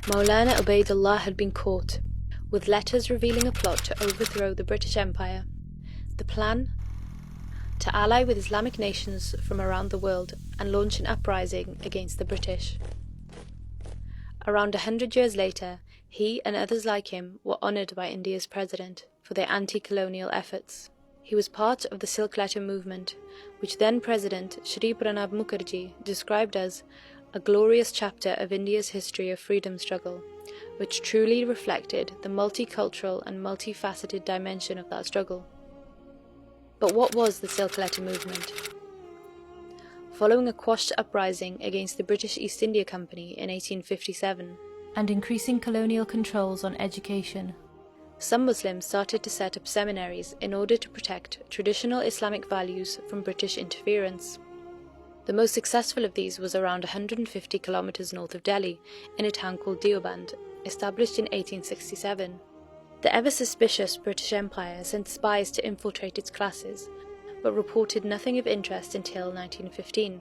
Maulana Ubaidullah had been caught, with letters revealing a plot to overthrow the British Empire. The plan? To ally with Islamic nations from around the world and launch an uprising against the British. Around 100 years later, he and others like him were honoured by India's president for their anti-colonial efforts. He was part of the Silk Letter movement, which then President Shri Pranab Mukherjee described as a glorious chapter of India's history of freedom struggle, which truly reflected the multicultural and multifaceted dimension of that struggle. But what was the Silk Letter movement? Following a quashed uprising against the British East India Company in 1857, and increasing colonial controls on education, some Muslims started to set up seminaries in order to protect traditional Islamic values from British interference. The most successful of these was around 150 kilometers north of Delhi, in a town called Deoband, established in 1867. The ever-suspicious British Empire sent spies to infiltrate its classes, but reported nothing of interest until 1915,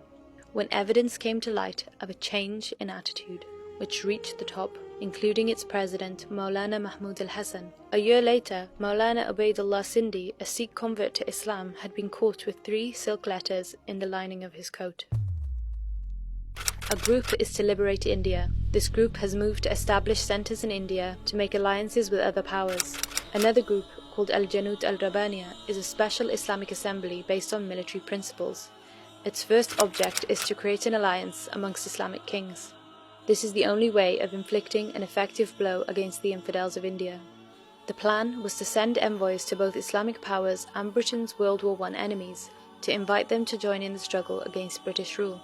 when evidence came to light of a change in attitude, which reached the top, including its president Maulana Mahmud al-Hasan. A year later, Maulana Ubaidullah Sindhi, a Sikh convert to Islam, had been caught with 3 silk letters in the lining of his coat. A group is to liberate India. This group has moved to establish centres in India to make alliances with other powers. Another group, called Al-Janut al-Rabbaniya, is a special Islamic assembly based on military principles. Its first object is to create an alliance amongst Islamic kings. This is the only way of inflicting an effective blow against the infidels of India. The plan was to send envoys to both Islamic powers and Britain's World War I enemies to invite them to join in the struggle against British rule.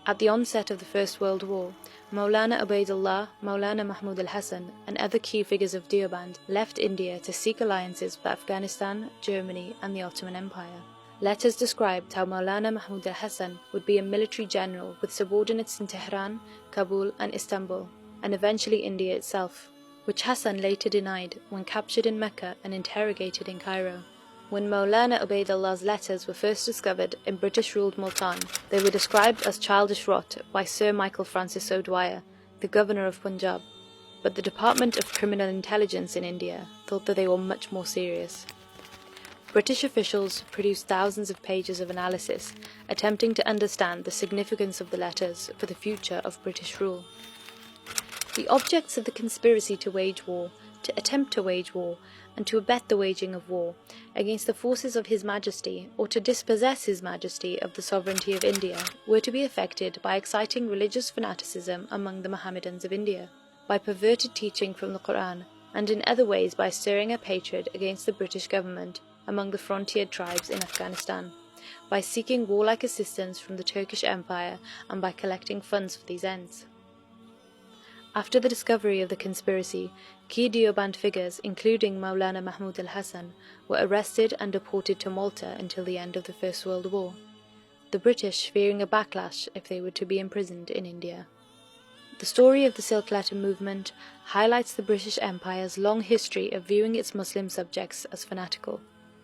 At the onset of the First World War, Maulana Ubaidullah, Maulana Mahmud al-Hasan, and other key figures of Deoband left India to seek alliances with Afghanistan, Germany, and the Ottoman Empire. Letters described how Maulana Mahmud al-Hasan would be a military general with subordinates in Tehran, Kabul, and Istanbul, and eventually India itself, which Hassan later denied when captured in Mecca and interrogated in Cairo. When Maulana Ubaidullah's letters were first discovered in British-ruled Multan, they were described as childish rot by Sir Michael Francis O'Dwyer, the governor of Punjab, but the Department of Criminal Intelligence in India thought that they were much more serious. British officials produced thousands of pages of analysis, attempting to understand the significance of the letters for the future of British rule. The objects of the conspiracy to wage war, to attempt to wage war, and to abet the waging of war against the forces of His Majesty, or to dispossess His Majesty of the sovereignty of India, were to be effected by exciting religious fanaticism among the Mohammedans of India, by perverted teaching from the Quran, and in other ways by stirring up hatred against the British government among the frontier tribes in Afghanistan, by seeking warlike assistance from the Turkish Empire, and by collecting funds for these ends. After the discovery of the conspiracy, key Deoband figures, including Maulana Mahmud al-Hasan, were arrested and deported to Malta until the end of the First World War, the British fearing a backlash if they were to be imprisoned in India. The story of the Silk Letter movement highlights the British Empire's long history of viewing its Muslim subjects as fanatical.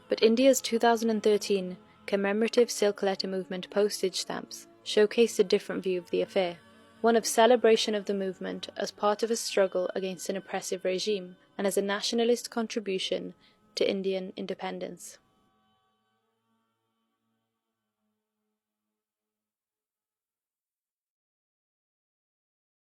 But India's 2013 commemorative Silk Letter movement postage stamps showcased a different view of the affair, one of celebration of the movement as part of a struggle against an oppressive regime and as a nationalist contribution to Indian independence.